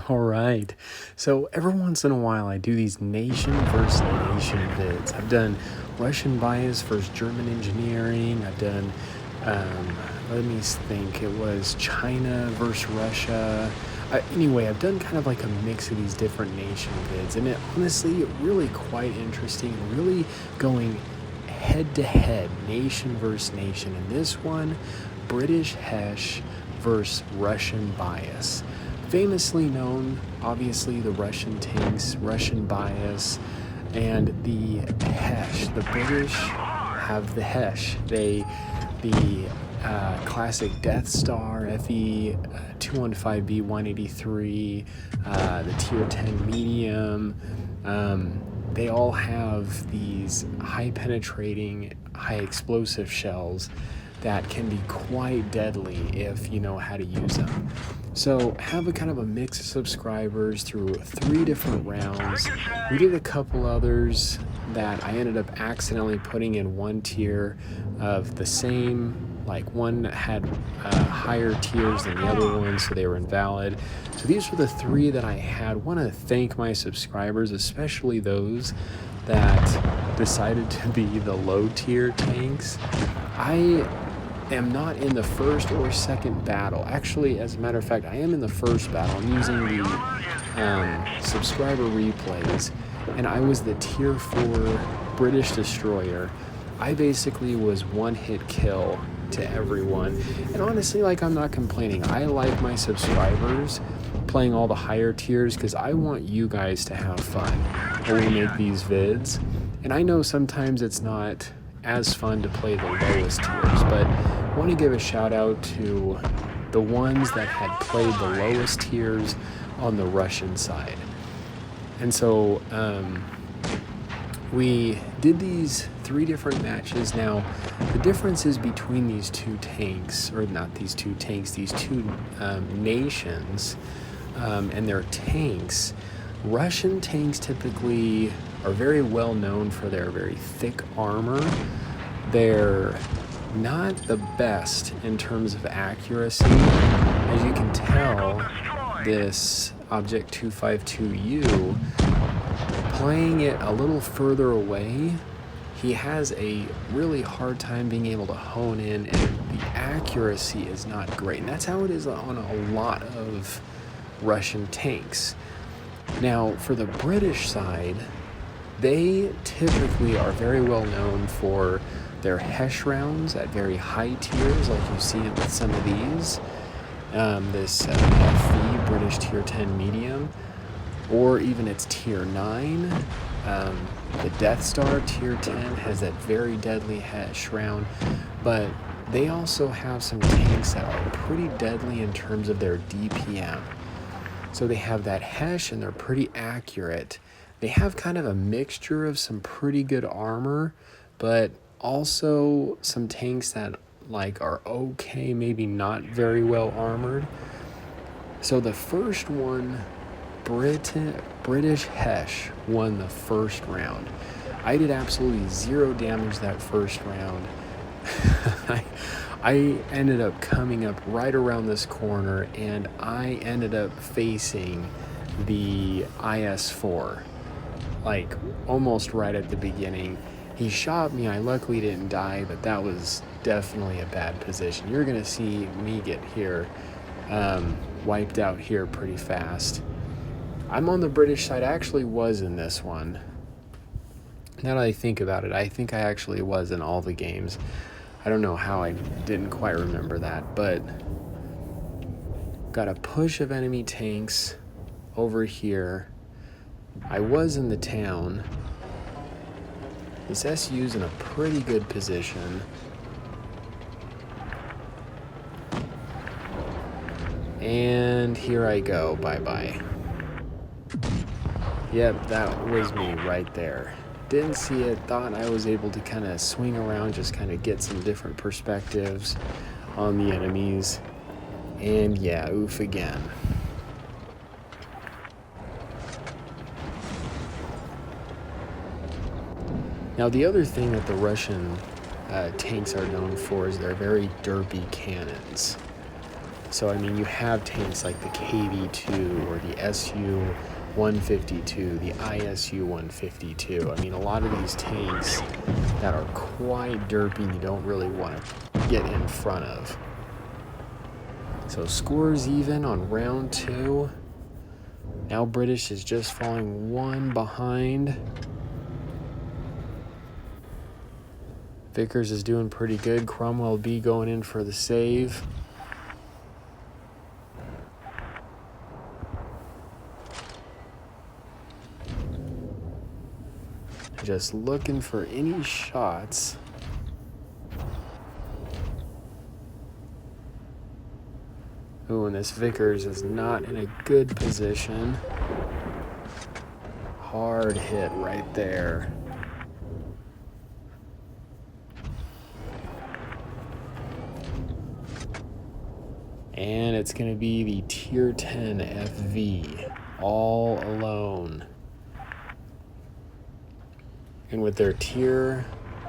All right. So every once in a while, I do these nation versus nation vids. I've done Russian bias versus German engineering. I've done, let me think, it was China versus Russia. Anyway, I've done kind of like a mix of these different nation vids, and it honestly really quite interesting. Really going head to head, nation versus nation. And this one, British HESH versus Russian bias. Famously known, obviously, the Russian tanks, Russian bias, and the HESH. The British have the HESH. The classic Death Star, FE 215B 183, the Tier 10 medium. They all have these high penetrating, high explosive shells that can be quite deadly if you know how to use them. So have a kind of a mix of subscribers through 3 different rounds. We did a couple others that I ended up accidentally putting in one tier of the same, like one had higher tiers than the other one, so they were invalid. So these were the 3 that I had. I want to thank my subscribers, especially those that decided to be the low tier tanks. I am not in the first or second battle. Actually, as a matter of fact, I am in the first battle. I'm using the subscriber replays, and I was the tier 4 British destroyer. I basically was one-hit kill to everyone, and honestly, like, I'm not complaining. I like my subscribers playing all the higher tiers because I want you guys to have fun when we make these vids. And I know sometimes it's not as fun to play the lowest tiers, but I want to give a shout out to the ones that had played the lowest tiers on the Russian side. And so we did these 3 different matches. Now, the differences between these 2 tanks, or not these 2 tanks, these 2 nations and their tanks. Russian tanks typically are very well known for their very thick armor. They're not the best in terms of accuracy. As you can tell, this Object 252U, playing it a little further away, he has a really hard time being able to hone in, and the accuracy is not great. And that's how it is on a lot of Russian tanks. Now, for the British side, they typically are very well known for their HESH rounds at very high tiers, like you see it with some of these. This FE British Tier 10 medium, or even its Tier 9. The Death Star Tier 10 has that very deadly HESH round, but they also have some tanks that are pretty deadly in terms of their DPM. So they have that HESH, and they're pretty accurate. They have kind of a mixture of some pretty good armor, but also some tanks that like are okay, maybe not very well armored. So the first one, British HESH won the first round. I did absolutely 0 damage that first round. I ended up coming up right around this corner, and I ended up facing the IS-4, like almost right at the beginning. He shot me. I luckily didn't die, but that was definitely a bad position. You're gonna see me get here wiped out here pretty fast. I'm on the British side. I actually was in this one. Now that I think about it, I think I actually was in all the games. I don't know how I didn't quite remember that, but got a push of enemy tanks over here. I was in the town. This SU's in a pretty good position. And here I go. Bye-bye. Yep, that was me right there. Didn't see it, thought I was able to kind of swing around, just kind of get some different perspectives on the enemies. And yeah, oof again. Now, the other thing that the Russian tanks are known for is their very derpy cannons. So, I mean, you have tanks like the KV-2 or the SU-152, the ISU-152. I mean, a lot of these tanks that are quite derpy and you don't really want to get in front of. So scores even on round 2. Now British is just falling 1 behind. Vickers is doing pretty good. Cromwell B going in for the save. Just looking for any shots. Ooh, and this Vickers is not in a good position. Hard hit right there. And it's going to be the Tier 10 FV, all alone. And with their Tier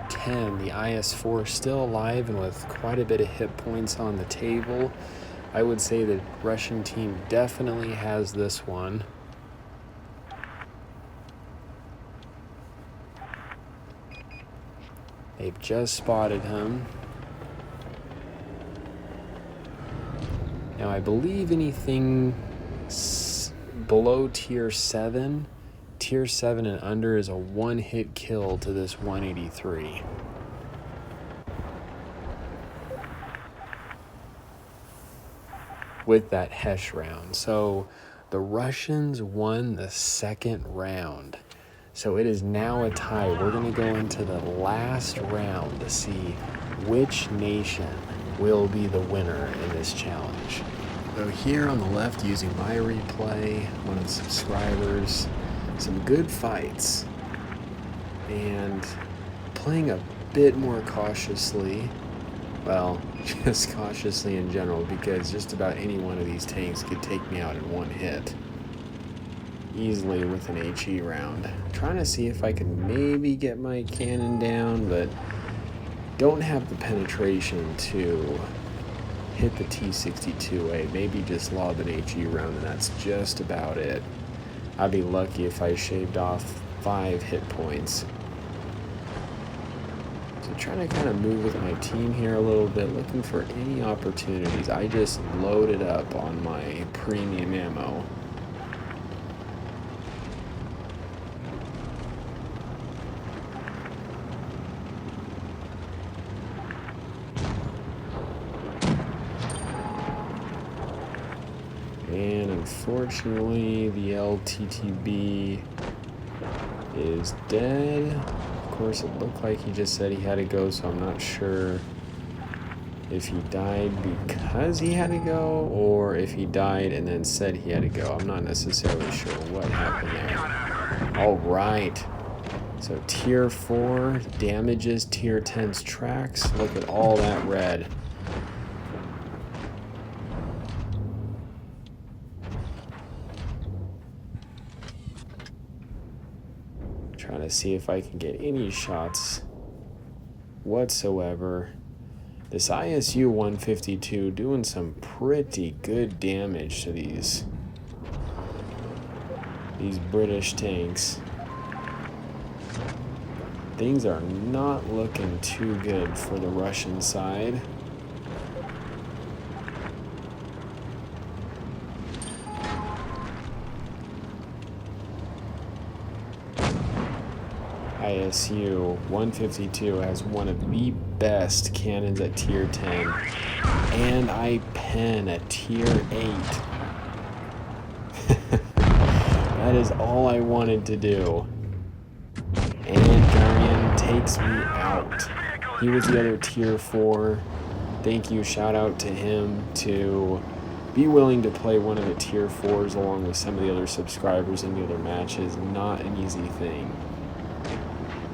10, the IS-4 still alive and with quite a bit of hit points on the table, I would say the Russian team definitely has this one. They've just spotted him. Now, I believe anything below Tier 7, Tier 7 and under is a one-hit kill to this 183. With that HESH round. So the Russians won the second round. So it is now a tie. We're going to go into the last round to see which nation will be the winner in this challenge. So here on the left, using my replay, one of the subscribers, some good fights, and playing a bit more cautiously. Well, just cautiously in general, because just about any one of these tanks could take me out in one hit easily with an HE round. Trying to see if I can maybe get my cannon down, but don't have the penetration to hit the T-62A. Maybe just lob an HE round, and that's just about it. I'd be lucky if I shaved off 5 hit points. So trying to kind of move with my team here a little bit, looking for any opportunities. I just loaded up on my premium ammo. And unfortunately, the LTTB is dead. Of course, it looked like he just said he had to go, so I'm not sure if he died because he had to go, or if he died and then said he had to go. I'm not necessarily sure what happened there. All right. So Tier 4 damages Tier 10's tracks. Look at all that red. Trying to see if I can get any shots whatsoever. This ISU 152 doing some pretty good damage to these British tanks. Things are not looking too good for the Russian side. ISU 152 has one of the best cannons at Tier 10, and I pen a Tier 8. That is all I wanted to do. And Garian takes me out. He was the other Tier 4. Thank you, shout out to him to be willing to play one of the Tier 4s along with some of the other subscribers in the other matches. Not an easy thing.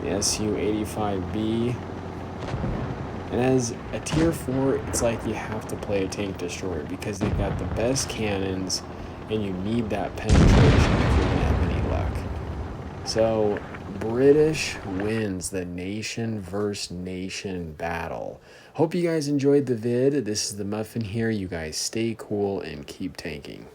The SU-85B. And as a Tier 4, it's like you have to play a tank destroyer because they've got the best cannons and you need that penetration if you're going to have any luck. So British wins the nation versus nation battle. Hope you guys enjoyed the vid. This is the Muffin here. You guys stay cool and keep tanking.